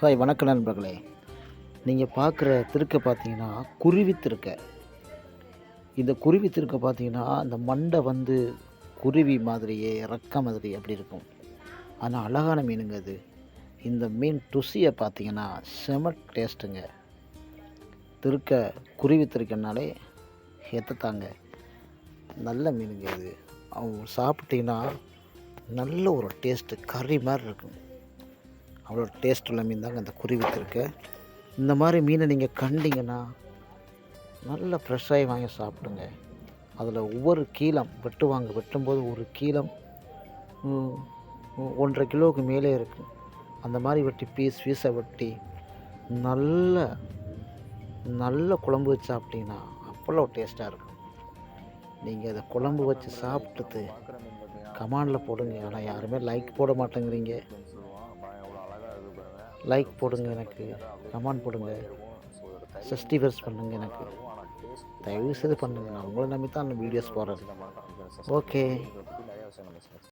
Hi வணக்கம் நண்பர்களே. நீங்கள் பார்க்குற திருக்கை பார்த்தீங்கன்னா குருவி திருக்கை. இந்த குருவி திருக்கை பார்த்தீங்கன்னா அந்த மண்டை வந்து குருவி மாதிரியே ரெக்க மாதிரி அப்படி இருக்கும். ஆனால் அழகான மீனுங்க அது. இந்த மீன் ருசியை பார்த்தீங்கன்னா செம டேஸ்ட்டுங்க. திருக்கை குருவி திருக்கைனாலே எத்தத்தாங்க நல்ல மீனுங்க இது. அவங்க சாப்பிட்டீங்கன்னா நல்ல ஒரு டேஸ்ட்டு கறி மாதிரி இருக்கும். அவ்வளோ டேஸ்ட் உள்ள மீன் தாங்க அந்த குருவி திருக்கை. இந்த மாதிரி மீனை நீங்கள் கண்டிங்கன்னா நல்லா ஃப்ரெஷ்ஷாகி வாங்கி சாப்பிடுங்க. அதில் ஒவ்வொரு கீலம் வெட்டும்போது ஒரு கீலம் 1.5 கிலோவுக்கு மேலே இருக்கும். அந்த மாதிரி வெட்டி பீஸை வெட்டி நல்ல நல்ல குழம்பு வச்சு சாப்பிட்டீங்கன்னா அவ்வளோ டேஸ்ட்டாக இருக்கும். நீங்கள் அதை குழம்பு வச்சு சாப்பிட்டுட்டு கமெண்டில் போடுங்க. ஆனால் யாருமே லைக் போட மாட்டேங்கிறீங்க. லைக் போடுங்க, எனக்கு கமெண்ட் போடுங்க, சப்ஸ்கிரைபர்ஸ் பண்ணுங்கள். எனக்கு தயவு செய்து பண்ணுங்கள். நான் உங்களை நம்பி தான் அந்த வீடியோஸ் போடுறேன். ஓகே.